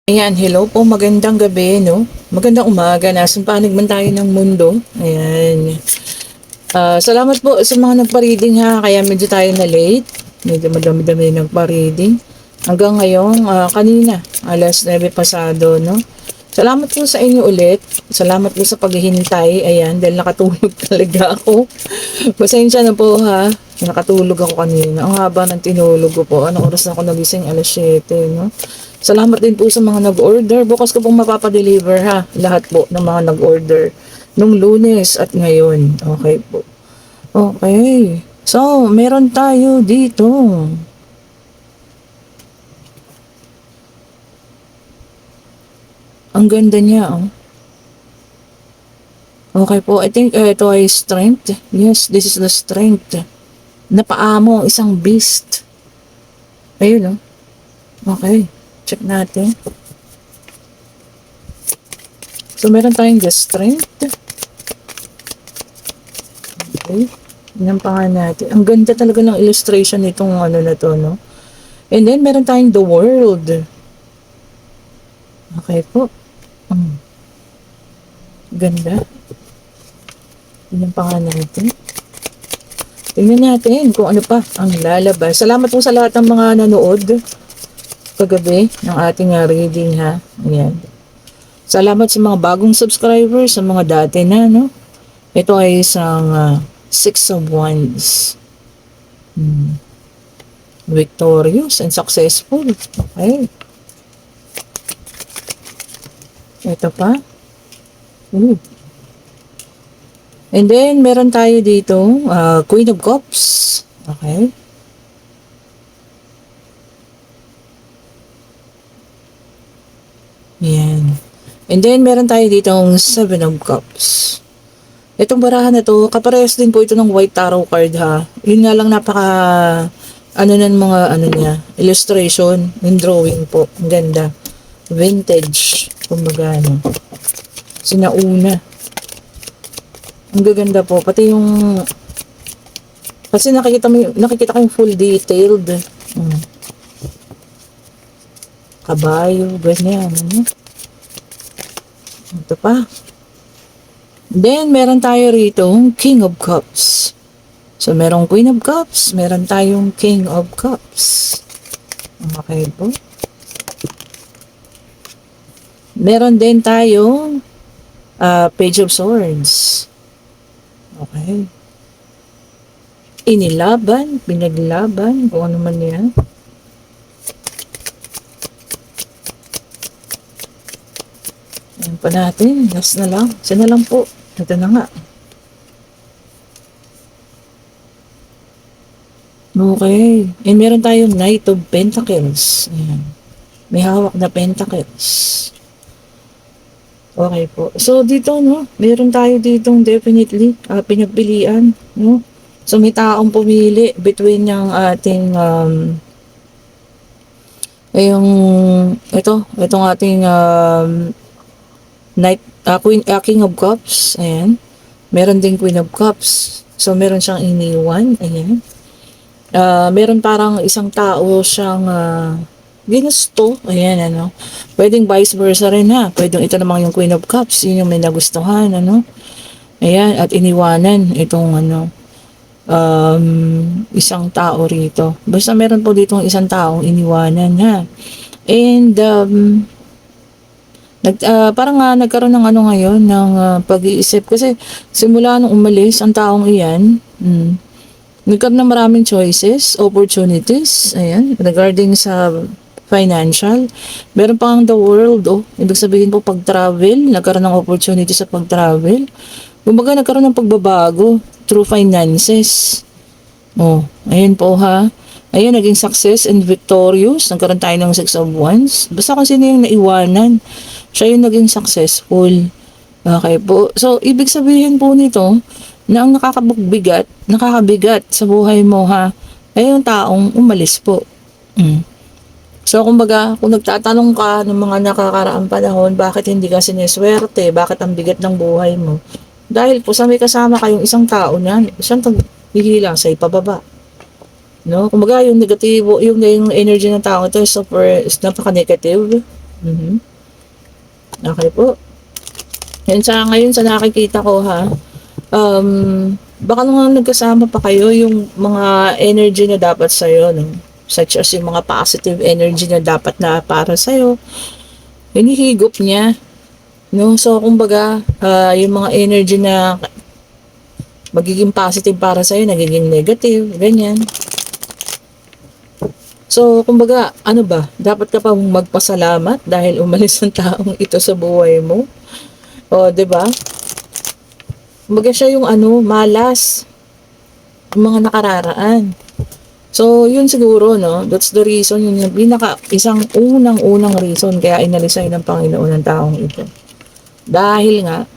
Ayan, hello po, magandang gabi, no? Magandang umaga, nasan panig man tayo ng mundo. Ayan. Salamat po sa mga nagpa-reading ha, kaya medyo tayo na late. Medyo madami-dami nagpa-reading. Hanggang ngayon, kanina, alas 9 pasado, no? Salamat po sa inyo ulit. Salamat po sa paghihintay. Ayan, dahil nakatulog talaga ako. Pasensya na po ha. Nakatulog ako kanina. Ang haba ng tinulog ko po. Anong oras na ako nagising? Alas 7, no? Salamat din po sa mga nag-order. Bukas ko pong mapapadeliver ha. Lahat po ng mga nag-order. Nung Lunes at ngayon. Okay po. Okay. So, meron tayo dito. Ang ganda niya, oh. Okay po. I think ito ay strength. Yes, this is the strength. Napaamo isang beast. Ayun, oh. Okay. Check natin. So, meron tayong the strength. Okay. Yan pa nga natin. Ang ganda talaga ng illustration nitong ano na to, no? And then, meron tayong the world. Okay po. Ganda. Yan pa nga natin. Tingnan natin kung ano pa ang lalabas. Salamat po sa lahat ng mga nanood kagabi ng ating reading ha. Ayan. Salamat sa mga bagong subscribers, sa mga dati na, no? Ito ay isang Six of Wands. Victorious and successful. Okay. Ito pa. And then, meron tayo dito, Queen of Cups. Okay. Yan. And then, meron tayo dito Seven of Cups. Itong barahan na to, kaparehas din po ito ng White Tarot card ha. Yun nga lang napaka, ano ng mga, ano niya, illustration, yung drawing po. Ang ganda. Vintage. Kumbaga, ano. Sinauna. Ang gaganda po. Pati yung, kasi nakikita ko yung full detailed. Kabayo, ganyan. Ano? Ito pa. Then, meron tayo rito, King of Cups. So, merong Queen of Cups, meron tayong King of Cups. Okay po. Meron din tayo, Page of Swords. Okay. Inilaban, pinaglaban, kung ano man yan. Ayan pa natin, last na lang. Isa na lang po. Ito na nga. Okay. And meron tayong Knight of Pentacles. Ayan. May hawak na Pentacles. Okay po. So, dito, no? Meron tayo ditong definitely pinagpilian, no? So, may taong pumili between yung ating itong ating King of Cups. Ayan. Meron din Queen of Cups. So, meron siyang iniwan. Ayan. Meron parang isang tao siyang ginusto. Ayan, ano. Pwedeng vice versa rin ha. Pwedeng ito namang yung Queen of Cups. Yun yung may nagustuhan, ano. Ayan. At iniwanan itong, ano, isang tao rito. Basta meron po dito isang taong iniwanan ha. And, parang nagkaroon ng ano ngayon, ng pag-iisip. Kasi simula nung umalis ang taong iyan, nagkaroon ng maraming choices, opportunities, ayan, regarding sa financial. Meron pang the world, ibig sabihin po pag-travel, nagkaroon ng opportunity sa pag-travel. Kumbaga nagkaroon ng pagbabago through finances. Ayan po ha. Ayun, naging success and victorious. Nagkaroon tayo ng Six of Wands. Basta kung sino yung naiwanan, siya yung naging successful. Okay po. So, ibig sabihin po nito, na ang nakakabigat sa buhay mo ha, ay yung taong umalis po. So, kumbaga, kung nagtatanong ka ng mga nakakaraang panahon, bakit hindi ka sineswerte, bakit ang bigat ng buhay mo? Dahil po sa may kasama kayong isang tao na, siyang hihila sa ipababa. No? Kumbaga, yung negatibo, yung energy ng tao ito is napaka-negative. Mhm. Okay po. Yan sa ngayon sa nakikita ko ha. Baka nung nagkasama pa kayo yung mga energy na dapat sa'yo, no? Such as yung mga positive energy na dapat na para sa'yo, hinihigop niya, no? So, kumbaga, yung mga energy na magiging positive para sa'yo, nagiging negative, ganyan. So, kumbaga, ano ba? Dapat ka pa magpasalamat dahil umalis ang taong ito sa buhay mo. O, 'di ba? Kumbaga siya yung ano, malas, yung mga nakararaan. So, yun siguro, no? That's the reason, yun yung isang unang-unang reason kaya inalis sa'yo ng Panginoon ng taong ito. Dahil nga,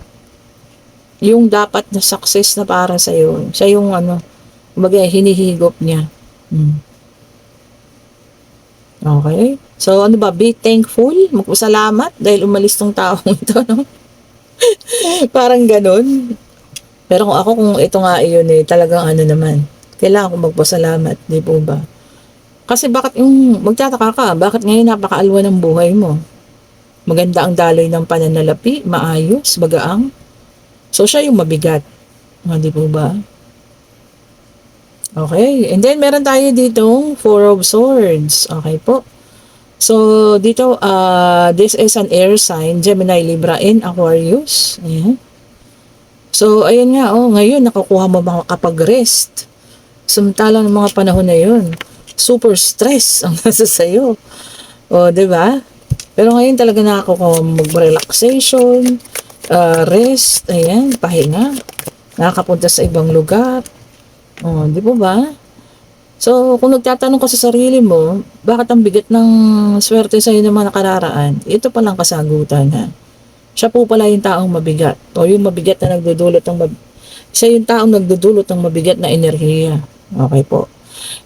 yung dapat na success na para sa'yo, siya yung ano, kumbaga hinihigop niya. Okay? So, ano ba? Be thankful. Magpasalamat dahil umalis tong taong ito, no? Parang ganun. Pero kung ito nga iyon talagang ano naman, kailangan kong magpasalamat, di po ba? Kasi bakit magtataka ka, bakit ngayon napakaalwa ng buhay mo? Maganda ang daloy ng pananalapi, maayos, bagaang. So, siya yung mabigat. Di po ba? Okay. And then, meron tayo ditong Four of Swords. Okay po. So, dito, this is an air sign, Gemini, Libra, and Aquarius. Ayan. So, ayun nga, ngayon, nakukuha mo makakapag-rest. Samantala ng mga panahon na yun, super stress ang nasa sayo. Di ba? Pero ngayon talaga nakakakuha mag-relaxation, rest, ayan, pahinga. Nakakapunta sa ibang lugar. Di po ba? So, kung nagtatanong ka sa sarili mo, bakit ang bigat ng swerte sa'yo ng mga nakararaan? Ito palang kasagutan, ha? Siya po pala yung taong mabigat. O yung mabigat na nagdudulot siya yung taong nagdudulot ng mabigat na enerhiya. Okay po.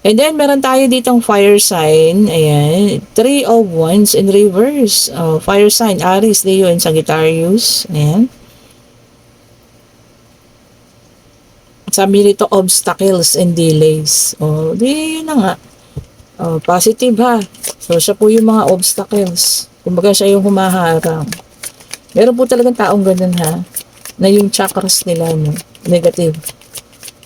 And then, meron tayo ditong fire sign. Ayan. 3 of Wands in reverse. Fire sign, Aries, Leo, and Sagittarius. Ayan. Sabi nito, obstacles and delays. Di yun na nga. Positive ha. So, siya po yung mga obstacles. Kumbaga, siya yung humaharang. Meron po talagang taong ganun ha, na yung chakras nila, no, negative.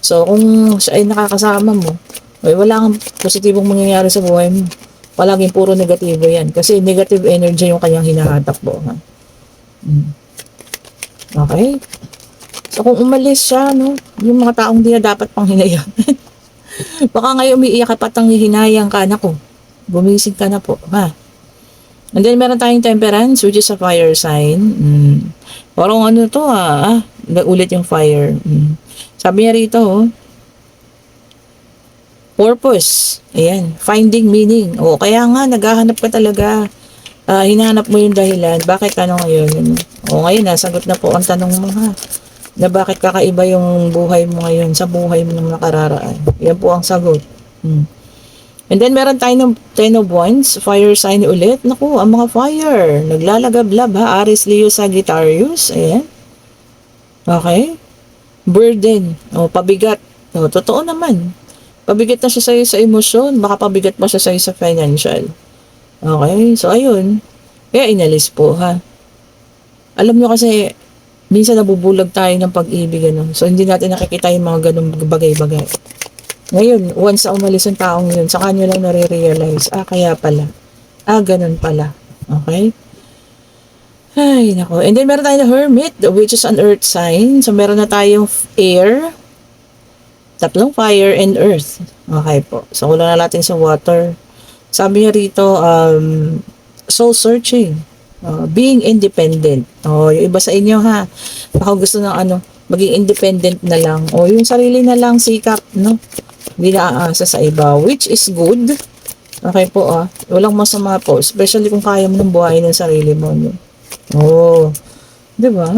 So, kung siya ay nakakasama mo, wala kang positibong mangyayari sa buhay mo. Palaging puro negatibo yan. Kasi negative energy yung kanyang hinahatakbo. Ha? Okay? So, kung umalis siya, no, yung mga taong di na dapat pang hinayang. Baka ngayon umiiyak ka patang hinayang ka na ko. Gumising ka na po. Ha? And then, meron tayong temperance, which is a fire sign. Parang ano to ulit yung fire. Sabi niya rito, purpose. Ayan, finding meaning. Kaya nga, naghahanap ka talaga. Hinahanap mo yung dahilan. Bakit ngayon? Ngayon, nasagot na po ang tanong mo ha. Na bakit kakaiba yung buhay mo ngayon sa buhay mo nung nakararaan. Yan po ang sagot. And then, meron tayo ng 10 of Wands, fire sign ulit. Naku, ang mga fire. Naglalagablab ha. Aries, Leo, Sagittarius. Ayan. Okay. Burden. Pabigat. Totoo naman. Pabigat na siya sa'yo sa emosyon. Baka pabigat pa siya sa'yo sa financial. Okay. So, ayun. Kaya inalis po ha. Alam nyo kasi, minsan nabubulag tayo ng pag-ibig. So, hindi natin nakikita yung mga ganung bagay-bagay. Ngayon, once na umalis ang taong yun, saka nyo lang nare-realize, kaya pala. Ganun pala. Okay? Ay, nako. And then, meron tayong Hermit, which is an earth sign. So, meron na tayong air, 3 fire, and earth. Okay po. So, kulang na natin sa water. Sabi niya rito, soul searching. Being independent. Yung iba sa inyo ha, baka gusto ng maging independent na lang. Yung sarili na lang sikap, no? Hindi na aasa sa iba, which is good. Okay po walang masama po, especially kung kaya mo ng buhayin ng sarili mo, no? Di ba?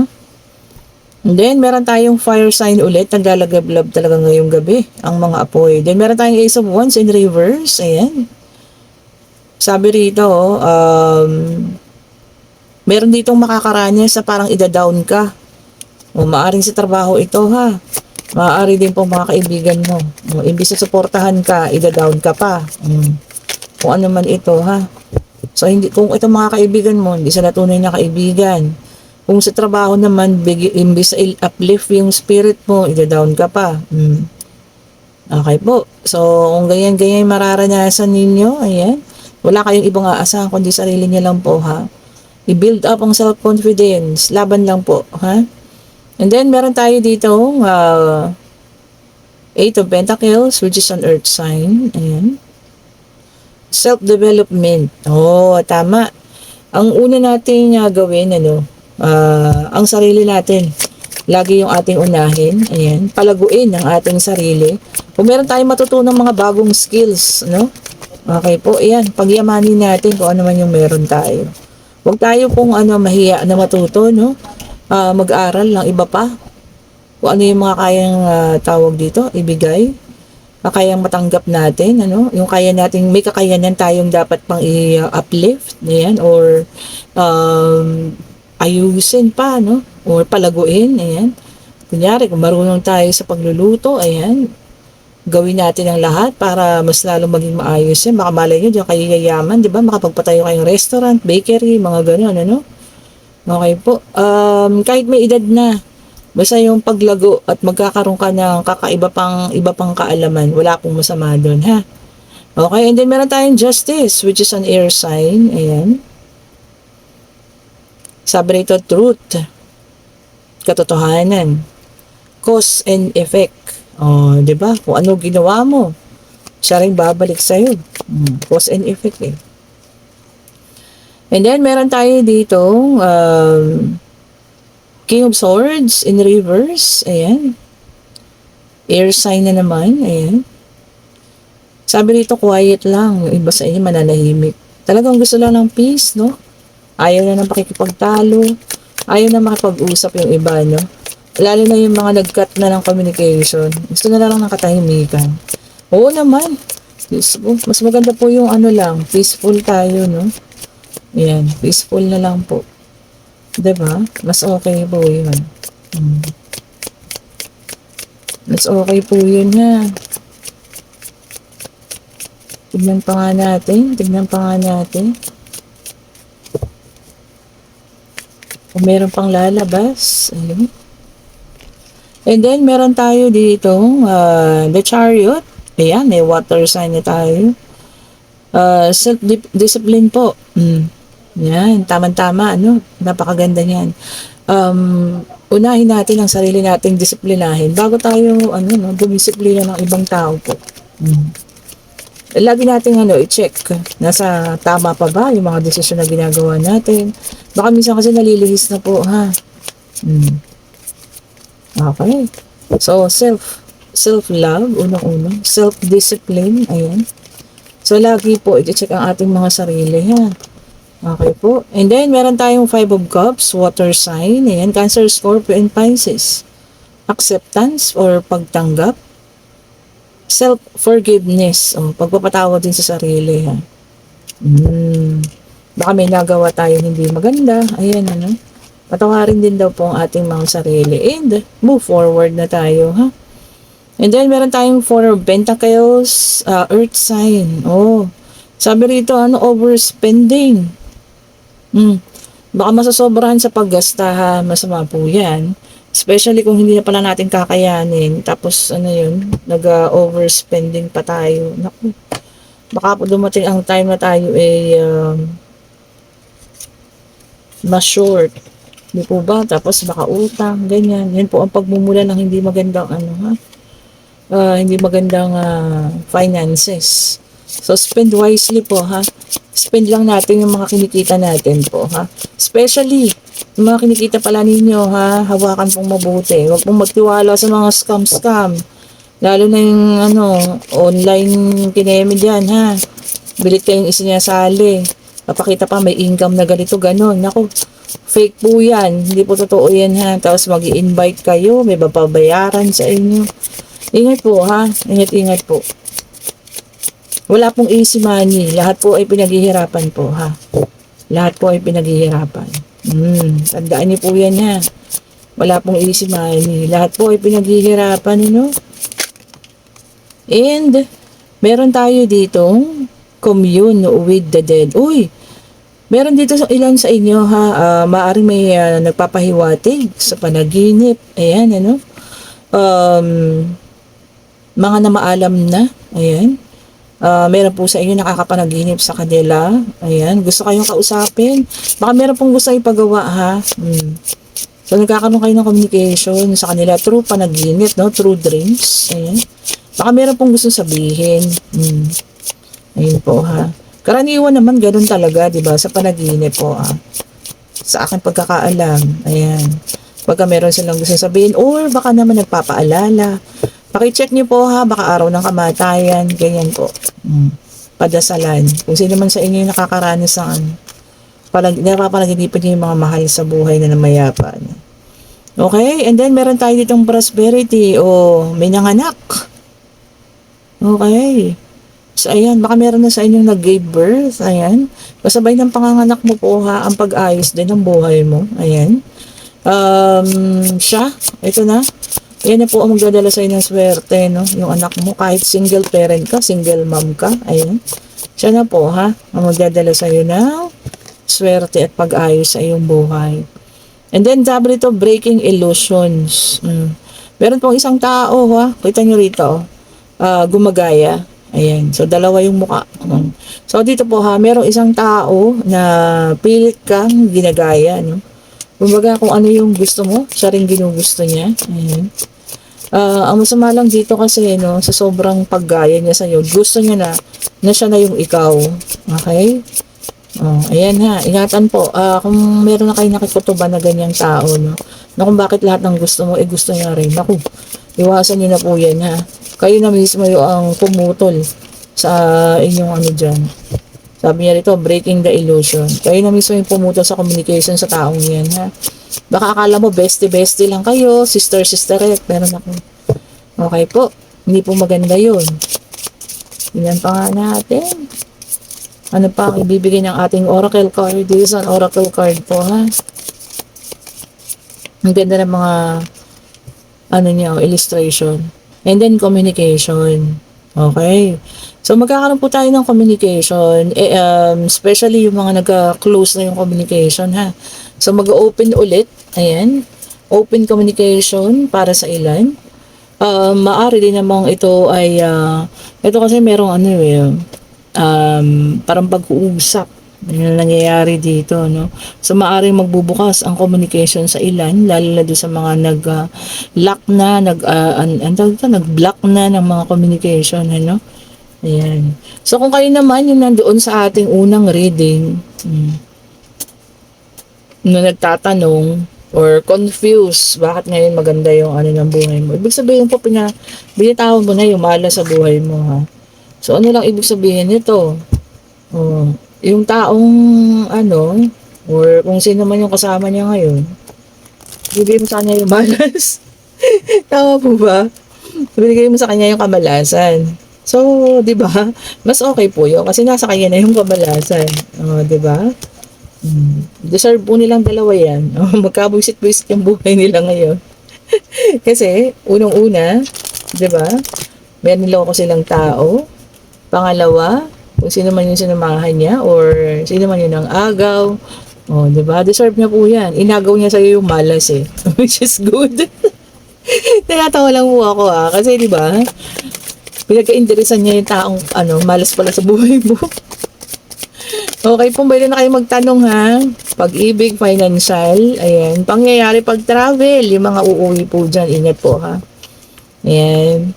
And then, meron tayong fire sign ulit, naglalagablab talaga ngayong gabi, ang mga apoy. Then, meron tayong Ace of Wands in reverse, ayan. Sabi rito, meron ditong makakaranya sa parang ida-down ka. Maaring sa trabaho ito ha. Maaari din po mga kaibigan mo. Imbis na suportahan ka, ida-down ka pa. Kung ano man ito ha. So, hindi, kung itong mga kaibigan mo, hindi sila tunay na kaibigan. Kung sa trabaho naman, imbis na uplift yung spirit mo, ida-down ka pa. Okay po. So, kung ganyan-ganyan mararanasan ninyo, ayan, wala kayong ibang aasahan kundi sarili niya lang po, ha? I-build up ang self-confidence. Laban lang po, ha? And then, meron tayo dito, Eight of Pentacles, which is an earth sign. Ayan. Self-development. Oh, tama. Ang una nating gawin, ang sarili natin. Lagi yung ating unahin. Ayan. Palaguin ang ating sarili. Kung meron tayong matutunang mga bagong skills, okay po, ayan. Pagyamanin natin kung ano man yung meron tayo. Huwag tayo pong mahiya na matuto, mag-aral ng iba pa. Kung ano yung mga kayang tawag dito, ibigay. Kayang matanggap natin, yung kaya nating may kakayanan tayong dapat pang i-uplift, ayan, or ayusin pa, or palaguin, ayan. Kunyari, kung marunong tayo sa pagluluto, ayan, gawin natin ang lahat para mas lalo maging maayos yan. Baka malay nyo, diyan kayo yayaman, di ba? Makapagpatayo kayong restaurant, bakery, mga gano'n, Okay po. Kahit may edad na, basta yung paglago at magkakaroon ka ng iba pang kaalaman, wala pong masama doon, ha? Okay, and then meron tayong justice, which is an air sign. Ayan. Sabi rito, truth. Katotohanan. Cause and effect. Oh, di ba? Kung ano ginawa mo, siya rin babalik sa'yo. Cause and effect, eh. And then meron tayo dito, King of Swords in reverse. Ayan. Air sign na naman. Ayan. Sabi rito, quiet lang. Yung iba sa inyo mananahimik. Talagang gusto lang ng peace, Ayaw na ng pakikipagtalo. Ayaw na makipag-usap yung iba, Lalo na yung mga nag-cut na ng communication. Gusto na lang ng katahimikan. Oo naman. Mas maganda po yung lang, peaceful tayo, Ayan, peaceful na lang po. Diba? Mas okay po yun. Mas okay po yun, ha. Tignan pa nga natin. Kung meron pang lalabas. Ayun. And then, meron tayo dito, the Chariot. Ayan, may water sign na tayo. Self-discipline po. Yan, tama-tama, napakaganda niyan. Unahin natin ang sarili nating disiplinahin bago tayo, dumisiplina ng ibang tao po. Lagi nating, i-check, nasa tama pa ba yung mga desisyon na ginagawa natin. Baka minsan kasi nalilihis na po, ha. Okay. So, self-love, unang-una. Self-discipline, ayan. So, lagi po, i-check ang ating mga sarili, ha. Okay po. And then, meron tayong Five of Cups, water sign. Ayan, Cancer, Scorpio, and Pisces. Acceptance or pagtanggap. Self-forgiveness. Pagpapatawad din sa sarili, ha. Baka may nagawa tayo hindi maganda. Ayan, patawarin din daw po ang ating mga sarili. And, move forward na tayo, ha. And then, meron tayong Four of Pentacles, earth sign. Sabi rito, overspending. Baka masasobrahan sa paggasta, ha. Masama po yan. Especially kung hindi na pala natin kakayanin. Tapos, nag-overspending pa tayo. Naku. Baka po dumating ang time na tayo mas short. Di po ba? Tapos baka utang, ganyan. Yan po ang pagmumula ng hindi magandang hindi magandang finances. So, spend wisely po, ha. Spend lang natin yung mga kinikita natin po, ha. Especially, yung mga kinikita pala ninyo, ha, hawakan pong mabuti. Huwag pong magtiwala sa mga scam. Lalo na yung, online kineme dyan, ha. Bilit kayong isinyasali. Papakita pa, may income na ganito, ganon. Naku, fake po yan. Hindi po totoo yan, ha. Tapos mag-i-invite kayo, may babayaran sa inyo. Ingat po, ha. Ingat po. Wala pong easy money. Lahat po ay pinaghihirapan po, ha. Lahat po ay pinaghihirapan. Tandaan niyo po yan, ha. Wala pong easy money. Lahat po ay pinaghihirapan, And, meron tayo ditong commune with the dead. Uy, Meron dito sa ilan sa inyo ha, maaaring may nagpapahiwatig sa panaginip. Ayan, ano? Um, mga namaalam na. Ayan. Meron po sa inyo nakakapanaginip sa kanila. Ayan. Gusto kayong kausapin. Baka meron pong gusto ipagawa ha. So, nagkakaroon kayo ng communication sa kanila through panaginip, no? Through dreams. Ayan. Baka meron pong gusto sabihin. Ayun po ha. Karaniwan naman ganun talaga, di ba? Sa panaginip po sa akin pagkakaalam. Ayan. Pagka meron silang gusto sabihin, or baka naman nagpapaalala. Pakicheck niyo po ha, baka araw ng kamatayan, ganyan po. Padasalan. Kung sino man sa inyo yung nakakaranas ng napapalaginipan niyo yung mga mahal sa buhay na namayapa. Okay? And then meron tayo ditong prosperity o may nanganak. Okay. So ayan, baka meron na sa inyong nag-gave birth. Ayan. Kasabay ng panganganak mo po ha, ang pag-ayos din ng buhay mo. Ayan. Siya, ito na. Ayan na po ang magdadala sa inyo ng swerte, no? Yung anak mo, kahit single parent ka, single mom ka, ayan. Siya na po, ha? Ang magdadala sa iyo ng swerte at pag-ayos sa iyong buhay. And then, sabi rito, breaking illusions. Meron pong isang tao, ha? Kita nyo rito, gumagaya. Ayan. So, dalawa yung mukha. So, dito po, ha? Merong isang tao na pilit kang ginagaya, no? Kumbaga kung ano yung gusto mo, siya rin ginugusto niya. Ayan. Ang masama lang dito kasi, no, sa sobrang paggaya niya sa'yo, gusto niya na siya na yung ikaw. Okay? Ayan ha, ingatan po. Kung meron na kayo nakikutuba na ganyang tao, no, na kung bakit lahat ng gusto mo, gusto niya rin. Naku, iwasan niyo na po yan ha. Kayo na mismo yung ang pumutol sa inyong ano dyan. Sabi niya rito, breaking the illusion. Kayo na mismo yung pumutol sa communication sa taong yan, ha? Baka akala mo, bestie-bestie lang kayo, sister-sisterette, meron ako. Okay po, hindi po maganda yun. Tingnan pa nga natin. Ano pa ang ibibigay ng ating oracle card? This is an oracle card po, ha? Ang ganda ng mga, ano niya, illustration. And then, communication. Okay. So, magkakaroon po tayo ng communication, especially yung mga nagka-close na yung communication, ha. So, mag-open ulit, ayan, open communication para sa ilan. Maari din namang ito ay, ito kasi merong ano parang pag-uusap, yun ang nangyayari dito, no. So, maaaring magbubukas ang communication sa ilan, lalo na doon sa mga nag-lock na, nag-block na ng mga communication, ano. Ayan. So, kung kayo naman yung nandoon sa ating unang reading, na nagtatanong or confused, bakit ngayon maganda yung ano ng buhay mo? Ibig sabihin po, binitawan mo na yung malas sa buhay mo, ha. So, ano lang ibig sabihin nito? Yung taong, ano, or kung sino man yung kasama niya ngayon, bibigay mo sa kanya yung malas. Tama po ba? Binigay mo sa kanya yung kamalasan. So, 'di ba? Mas okay po 'yun kasi nasa kanya na yung kamalasan. 'Di ba? Deserve po nilang dalawa 'yan. Magkabuisit-buisit yung buhay nila ngayon. Kasi unang-una, 'di ba? May niloko silang tao. Pangalawa, kung sino man yung sinamahan niya or sino man yung nang-agaw. 'Di ba? Deserve niya po 'yan. Inagaw niya sa iyo yung malas which is good. Tinatawa lang po ako kasi 'di ba? Pinagka-interesan niya yung taong malas pala sa buhay mo. Okay po, pwede na kayo magtanong ha. Pag-ibig, financial, ayan. Pangyayari pag-travel, yung mga uuwi po dyan, ingat po ha. Ayan.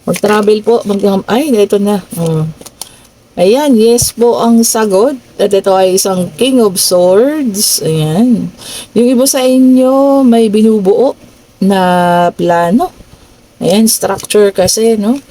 Mag-travel po, ay, ito na. Ayan, yes po ang sagot. At ito ay isang King of Swords. Ayan. Yung iba sa inyo, may binubuo na plano. Ayan, structure kasi, no?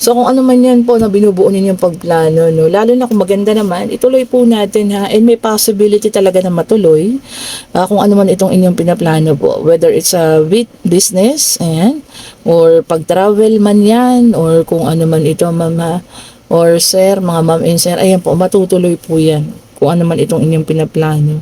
So, kung ano man yan po na binubuo ninyong pagplano, no? Lalo na kung maganda naman, ituloy po natin ha. And may possibility talaga na matuloy kung ano man itong inyong pinaplano po. Whether it's a business, ayan, or pag-travel man yan, or kung ano man ito, mama, or sir, mga ma'am and sir, ayan po, matutuloy po yan. Kung ano man itong inyong pinaplano.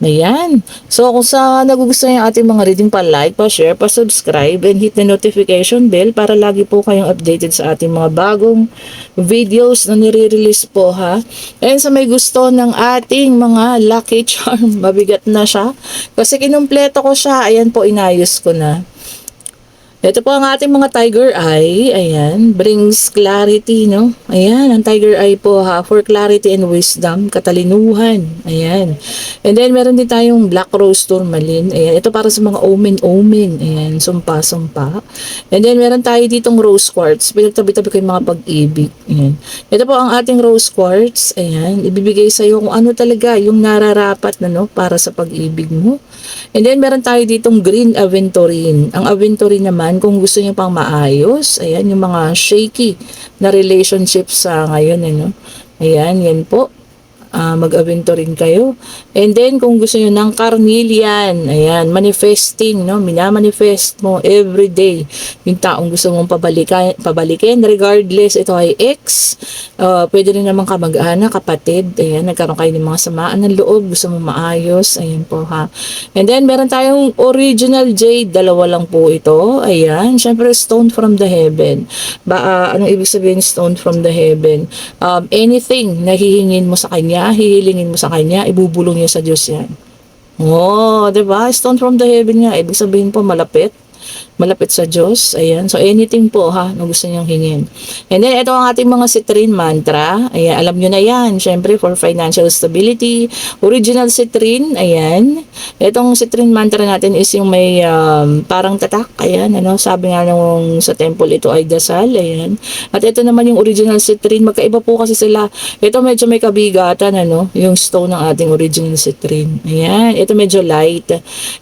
Ayan. So, kung sa nagugustuhan yung ating mga reading, pa-like, pa-share, pa-subscribe, and hit the notification bell para lagi po kayong updated sa ating mga bagong videos na nire-release po, ha. And sa may gusto ng ating mga lucky charm, mabigat na siya. Kasi kinumpleto ko siya. Ayan po, inayos ko na. Ito po ang ating mga tiger eye. Ayan, brings clarity, no? Ayan, ang tiger eye po ha, for clarity and wisdom, katalinuhan. Ayan. And then, meron din tayong black rose tourmaline. Ayan, ito para sa mga omen-omen. Ayan, sumpa-sumpa. And then, meron tayo ditong rose quartz. Pinagtabi-tabi ko yung mga pag-ibig. Ayan. Ito po ang ating rose quartz. Ayan, ibibigay sa iyo kung ano talaga yung nararapat na, no, para sa pag-ibig mo. And then, meron tayo ditong green aventurine. Ang aventurine naman, kung gusto niyo pang maayos, ayan, yung mga shaky na relationship sa ngayon, ano. Ayan, yan po. Mag-aventurin kayo. And then, kung gusto nyo ng carnelian, ayan, manifesting, no? Minamanifest mo every day yung taong gusto mong pabalikin, regardless, ito ay ex, pwede rin naman kamag-anak, kapatid, ayan, nagkaroon kayo ng mga samaan ng loob, gusto mong maayos, ayan po ha. And then, meron tayong original jade, dalawa lang po ito, ayan, syempre, stone from the heaven. Anong ibig sabihin stone from the heaven? Anything na hihingin mo sa kanya, hihilingin mo sa kanya, ibubulong niya sa Diyos yan. Oh, 'di ba? Stone from the heaven nga. Ibig sabihin po malapit. Malapit sa Diyos. Ayan. So, anything po ha, na gusto niyong hingin. And then, ito ang ating mga citrine mantra. Ayan, alam nyo na yan. Siyempre, for financial stability. Original citrine. Ayan. Itong citrine mantra natin is yung may parang tatak. Ayan, ano, sabi nga nung sa temple, ito ay dasal. Ayan. At ito naman yung original citrine. Magkaiba po kasi sila. Ito medyo may kabigatan, ano, yung stone ng ating original citrine. Ayan. Ito medyo light.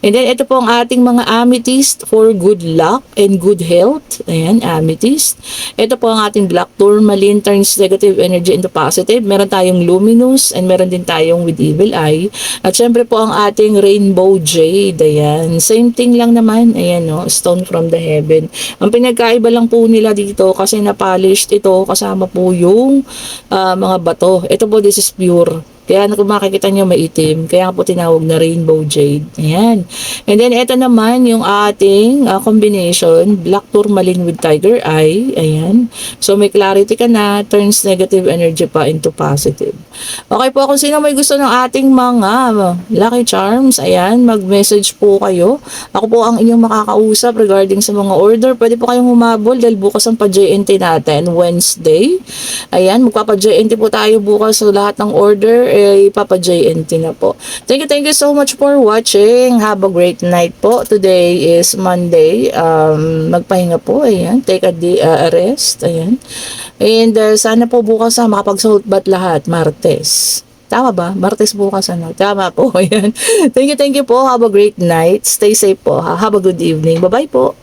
And then, ito po ang ating mga amethyst for good luck and good health. Ayan, amethyst. Ito po ang ating black tourmaline, turns negative energy into positive. Meron tayong luminous and meron din tayong with evil eye. At syempre po ang ating rainbow jade. Ayan, same thing lang naman. Ayan, no, stone from the heaven. Ang pinagkaiba lang po nila dito kasi na-polished ito kasama po yung mga bato. Ito po, this is pure. Kaya kung makikita nyo maitim, kaya po tinawag na rainbow jade. Ayan. And then, ito naman yung ating combination, black tourmaline with tiger eye. Ayan. So, may clarity ka na, turns negative energy pa into positive. Okay po, kung sino may gusto ng ating mga lucky charms, ayan, mag-message po kayo. Ako po ang inyong makakausap regarding sa mga order. Pwede po kayong humabol dahil bukas ang pa-JNT natin, Wednesday. Ayan, magpapa-JNT po tayo bukas sa lahat ng order. Papa-JNT na po. Thank you so much for watching. Have a great night po. Today is Monday. Magpahinga po. Ayan. Take a day, rest. Ayan. And sana po bukas makapag-salt bath lahat. Martes. Tama ba? Martes bukas ano? Tama po. Ayan. Thank you po. Have a great night. Stay safe po. Have a good evening. Bye-bye po.